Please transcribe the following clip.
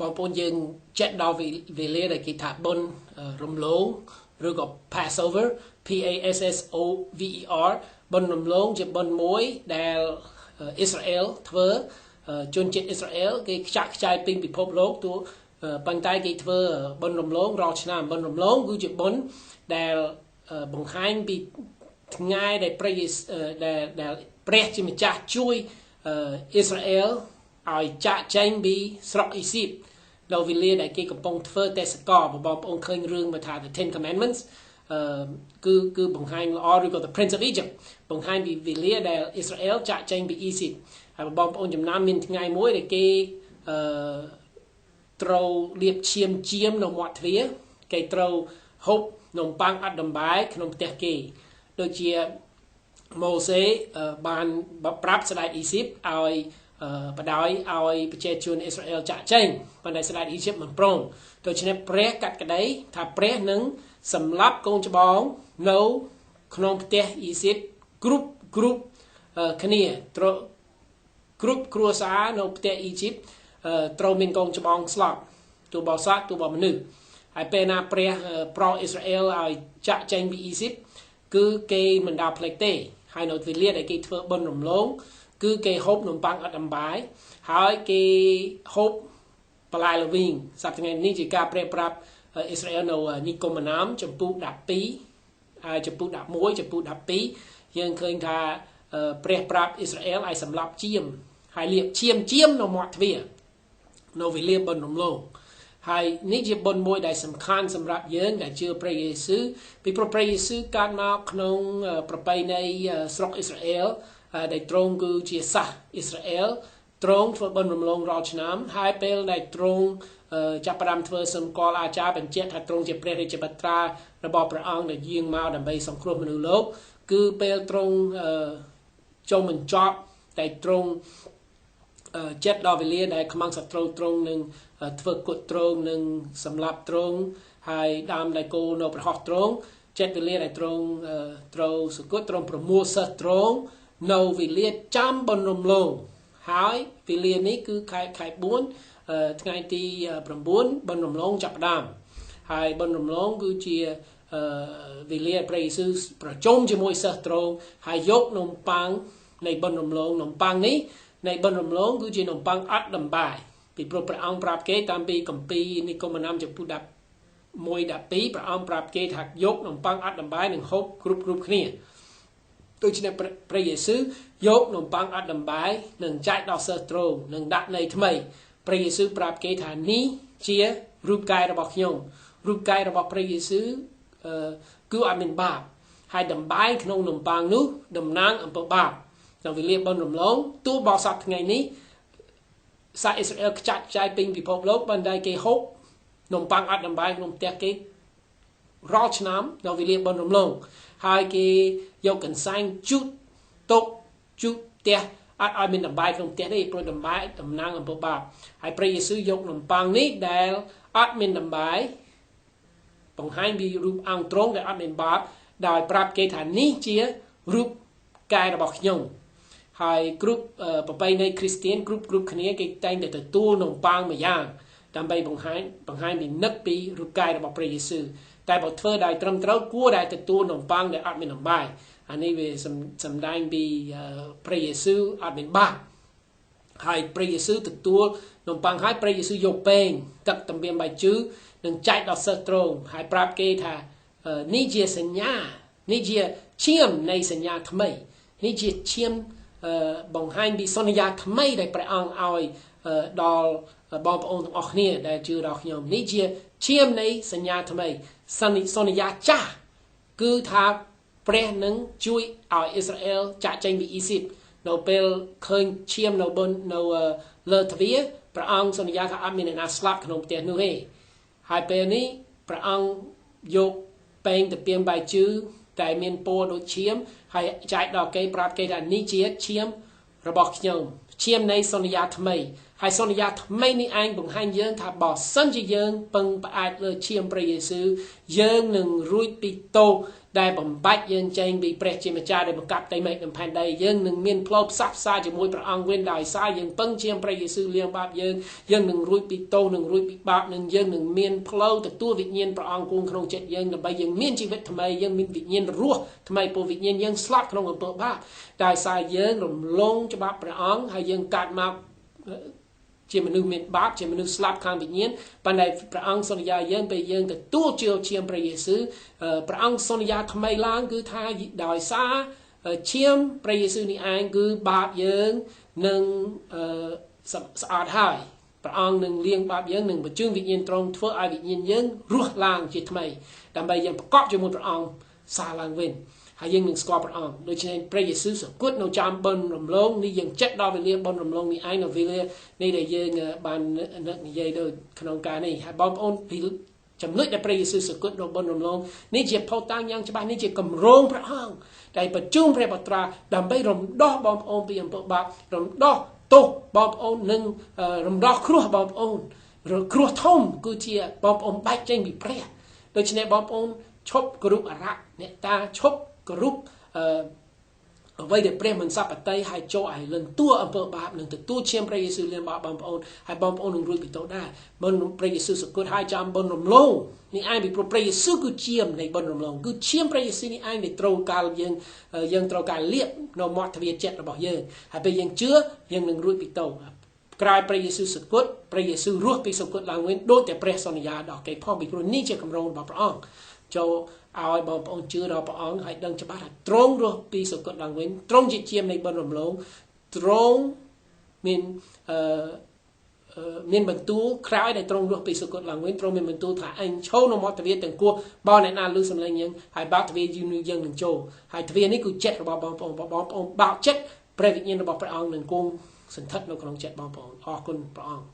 បងប្អូនយើងចិត្តដល់វេលាដែលគេថាបុណ្យរំលងឬក៏ Passover PASSOVER បុណ្យរំលងជាបុណ្យមួយដែលអ៊ីស្រាអែលធ្វើជនជាតិអ៊ីស្រាអែលគេខ្ចាក់ខ្ចាយពេញពិភពលោកទូប៉ុន្តែគេធ្វើបុណ្យរំលងរាល់ឆ្នាំបុណ្យរំលងគឺជាបុណ្យដែលបង្ហាញពីថ្ងៃដែលព្រះជាម្ចាស់ជួយអ៊ីស្រាអែលឲ្យចាក់ចែងពីស្រុកអ៊ីស៊ីបដល់វេលាដែលគេកំពុងធ្វើទេសកលបងប្អូនឃើញរឿងមកថា The Ten Commandments គឺបង្ហាញល្អឬក៏ The Prince of Egypt បង្ហាញពីវេលាដែលអ៊ីស្រាអែលចាក់ចែងពីអ៊ីស៊ីបហើយបងប្អូនចំណាំមានថ្ងៃមួយដែលគេត្រូវលាបឈាមជាមនៅមាត់ទ្វារគេត្រូវហូបនំប៉័ងអត់ដំបែក្នុងផ្ទះគេដូចជាម៉ូសេបានប្រាប់ស្ដេចអ៊ីស៊ីបឲ្យបដ ாய் ឲ្យប្រជាជនអ៊ីស្រាអែលចាក់ចែងប៉ុន្តែស្ដេចអ៊ីស៊ីបមិនព្រមដូច្នេះព្រះកាត់ក្តីថាព្រះនឹងសម្លាប់កូនច្បងនៅក្នុងផ្ទះអ៊ីស៊ីបគ្រប់គ្នាគ្រប់គ្រួសារនៅផ្ទះអ៊ីស៊ីបត្រូវមានកូនច្បងស្លាប់ទោះបសត្វទោះបមនុស្សហើយពេលណាព្រះប្រោសអ៊ីស្រាអែលឲ្យចាក់ចែងពីអ៊ីស៊ីបគឺគេមិនដាល់ផ្លេចទេហើយនៅវេលាដែលគេធ្វើបុណ្យរំលងគឺគេហូបនំប៉័ងអត់ដំបាយហើយគេហូបបន្លែល្វីងសប្តាហ៍ថ្ងៃនេះជាការព្រះប្រាប់អ៊ីស្រាអែលនៅនិគមណាមចំពុក12ហើយចំពុក11ចំពុក12យើងឃើញថាព្រះប្រាប់អ៊ីស្រាអែលឲ្យសម្លាប់ជាមហើយលាបឈាមនៅមាត់ទ្វារនៅវេលាបុណ្យរំលងហើយនេះជាបុណ្យមួយដែលសំខាន់សម្រាប់យើងដែលជឿព្រះយេស៊ូវពីព្រោះព្រះយេស៊ូវកើតមកក្នុងប្រពៃណីស្រុកអ៊ីស្រាអែលដែលទ្រង់គឺជាសាសអ៊ីស្រាអែលទ្រង់ធ្វើបុណ្យរំលងរាល់ឆ្នាំហើយពេលដែលទ្រង់ចាប់ផ្ដើមធ្វើសម្គាល់អាចារ្យបញ្ជាក់ថាទ្រង់ជាព្រះរាជបត្រារបស់ព្រះអង្គដែលយាងមកដើម្បីសង្គ្រោះមនុស្សលោកគឺពេលទ្រង់ចូលបញ្ចប់តែទ្រង់ចិត្តដល់វេលាដែលខ្មាំងសត្រូវទ្រង់នឹងធ្វើគុតទ្រង់នឹងសម្លាប់ទ្រង់ហើយដើមដៃគោនៅប្រហោះទ្រង់ចិត្តវេលាដែលទ្រង់ត្រូវសគុតទ្រង់ប្រមូលសិស្សទ្រង់នៅវេលាចាំបុណ្យរំលងហើយវេលានេះគឺខែ4ថ្ងៃទី9បុណ្យរំលងចាប់ផ្ដើមហើយបុណ្យរំលងគឺជាវេលាព្រះយេស៊ូវប្រជុំជាមួយសិស្សទ្រង់ហើយយកនំប៉័ងនៃបុណ្យរំលងនំប៉័ងនេះនៃបុណ្យរំលងគឺជានំប៉័ងអត់ដំបាយពីព្រោះព្រះអង្គប្រាប់គេតាមពីគម្ពីរនិគមណាមចំពុក11 12ព្រះអង្គប្រាប់គេថាយកនំប៉័ងអត់ដំបាយនឹងហូបគ្រប់គ្នាដូច្នេះព្រះយេស៊ូវយកនំប៉័ងអត់ដំបាយនឹងចែកដល់សិស្សទ្រង់នឹងដាក់នៃថ្មីព្រះយេស៊ូវប្រាប់គេថានេះជារូបកាយរបស់ខ្ញុំរូបកាយរបស់ព្រះយេស៊ូវគឺអត់មានបាបហើយដំបាយក្នុងនំប៉័ងនោះតំណាងអំពើបាបនៅវេលាបុណ្យរំលងទោះបើសប្តាហ៍ថ្ងៃនេះសាសអ៊ីស្រាអែលខ្ចាត់ខ្ចាយពេញពិភពលោកបណ្ដាគេហូបនំប៉័ងអត់ដំបាយក្នុងផ្ទះគេរាល់ឆ្នាំនៅវេលាបុណ្យរំលងហើយគេយកកន្សែងជូតតុជូតផ្ទះអត់ឲ្យមានដំបាយក្នុងផ្ទះទេព្រោះដំបាយតំណាងអំពើបាបហើយព្រះយេស៊ូវយកនំប៉័ងនេះដែលអត់មានដំបាយបង្ហាញពីរូបអង្គទ្រង់ដែលអត់មានបាបដោយប្រាប់គេថានេះជារូបកាយរបស់ខ្ញុំហើយគ្រប់ប្រពៃណីគ្រីស្ទានគ្រប់គ្នាគេតែងតែទទួលនំប៉័ងមួយយ៉ាងដើម្បីបង្ហាញពីនឹកពីរូបកាយរបស់ព្រះយេស៊ូវតែបើធ្វើដោយត្រឹមត្រូវគួរតែទទួលនំប៉័ងដែលអត់មានដំបាយអានេះវាសម្ដែងពីព្រះយេស៊ូវអត់មានបាបហើយព្រះយេស៊ូវទទួលនំប៉័ងហើយព្រះយេស៊ូវយកពែងទឹកតំបៀងបាយជូរនឹងចែកដល់សិស្សទ្រង់ហើយប្រាប់គេថានេះជាសញ្ញានេះជាឈាមនៃសញ្ញាថ្មីនេះជាឈាមបង្ហាញពីសន្យាថ្មីដែលព្រះអង្គឲ្យដល់បងប្អូនទាំងអស់គ្នាដែលជឿដល់ខ្ញុំនេះជាឈាមនៃសញ្ញាថ្មីសន្យាចាស់គឺថាព្រះនឹងជួយឲ្យអ៊ីស្រាអែលចាក់ចេញពីអ៊ីស៊ីបនៅពេលឃើញឈាមនៅលើទ្វារព្រះអង្គសន្យាថាអត់មានអ្នកណាស្លាប់ក្នុងផ្ទះនោះទេហើយពេលនេះព្រះអង្គយកពេងទៅពីងបាយជូរតែមានពណ៌ដូចឈាមហើយចែកដល់គេប្រាប់គេថានេះជាឈាមរបស់ខ្ញុំឈាមនៃសន្យាថ្មីហើយសន្យាថ្មីនេះឯងបង្ហាញយើងថាបើសិនជាយើងពឹងផ្អែកលើឈាមព្រះយេស៊ូវយើងនឹងរួចពីទោស ដែលបំបាច់យើងចេញពីព្រះជាម្ចាស់ដែលបង្កាប់ដីមេឃនិងផែនដីយើងនឹងមានផ្លូវផ្សះផ្សាជាមួយព្រះអង្គវិញដោយសារយើងពឹងឈាមព្រះយេស៊ូវលាងបាបយើងនឹងរួចពីទោសនឹងរួចពីបាបនឹងយើងនឹងមានផ្លូវទទួលវិញ្ញាណព្រះអង្គគង់ក្នុងចិត្តយើងដើម្បីយើងមានជីវិតថ្មីយើងមានវិញ្ញាណរស់ថ្មីព្រោះវិញ្ញាណយើងស្លាប់ក្នុងអំពើបាបដោយសារយើងរំលងច្បាប់ព្រះអង្គហើយយើងកើតមកជាមនុស្សមានបាបជាមនុស្សស្លាប់ខាងវិញ្ញាណប៉ុន្តែព្រះអង្គសន្យាយើងពេលយើងទទួលជឿឈាមព្រះយេស៊ូវព្រះអង្គសន្យាថ្មីឡើងគឺថាដោយសារឈាមព្រះយេស៊ូវនេះឯងគឺបាបយើងនឹងស្អាតហើយព្រះអង្គនឹងលាងបាបយើងនឹងបញ្ជូនវិញ្ញាណត្រង់ធ្វើឲ្យវិញ្ញាណយើងរស់ឡើងជាថ្មីដើម្បីយើងប្រកបជាមួយព្រះអង្គសារឡើងវិញហើយយើងនឹងស្គាល់ព្រះអង្គដូច្នេះព្រះយេស៊ូវសគត់នៅចាំបិណ្ឌរំលងនេះយើងចិត្តដល់វេលាបិណ្ឌរំលងនេះឯងនៅវេលានេះដែលយើងបាននឹកនិយាយដូចក្នុងការនេះហើយបងប្អូនពីចំណុចដែលព្រះយេស៊ូវសគត់នៅបិណ្ឌរំលងនេះជាផុសតាំងយ៉ាងច្បាស់នេះជាគម្រោងព្រះអង្គដែលបញ្ជូនព្រះបុត្រាដើម្បីរំដោះបងប្អូនពីអំពើបាបរំដោះទោសបងប្អូននិងរំដោះគ្រោះបងប្អូនគ្រោះធំគឺជាបងប្អូនបែកចេញពីព្រះដូច្នេះបងប្អូនឈប់គោរពអរៈអ្នកតាឈប់គោរពអ្វីដែលព្រះមិនសប្តិហើយចូលឲ្យលន់តួអំពើបាបនឹងទទួលឈាមព្រះយេស៊ូវលាងបាបបងប្អូនហើយបងប្អូននឹងរួចពីទោសដែរបើព្រះយេស៊ូវសគត់ឲ្យចាំបិណ្ឌរំលងនេះឯងពីព្រោះព្រះយេស៊ូវគឺឈាមនៃបិណ្ឌរំលងគឺឈាមព្រះយេស៊ូវនេះឯងដែលត្រូវការយើងត្រូវការលាបនៅមាត់ទ្វារចិត្តរបស់យើងហើយពេលយើងជឿយើងនឹងរួចពីទោសក្រោយព្រះយេស៊ូវសគត់ព្រះយេស៊ូវរស់ពីសគត់ឡើងវិញដូចតែព្រះសន្យាដល់គេផងពីព្រោះនេះជាគម្រោងរបស់ព្រះអង្គចូលឲ្យបងប្អូនជឿដល់ព្រះអង្គហើយដឹងច្បាស់ថាទ្រង់រស់ពីសគត់ឡើងវិញទ្រង់ជាឈាមនៃបិណ្ឌរំលងទ្រង់មានបន្ទូលក្រោយដែលទ្រង់រស់ពីសគត់ឡើងវិញទ្រង់មានបន្ទូលថាអញឈរនៅមាត់ទ្វារទាំងគោះបើអ្នកណាឮសំឡេងយើងហើយបើកទ្វារយើងនឹងចូលហើយទ្វារនេះគឺចិត្តរបស់បងប្អូនបើកចិត្តព្រះវិញ្ញាណរបស់ព្រះអង្គនឹងគង់សន្ធិដ្ឋនៅក្នុងចិត្តបងប្អូនអរគុណព្រះអង្គ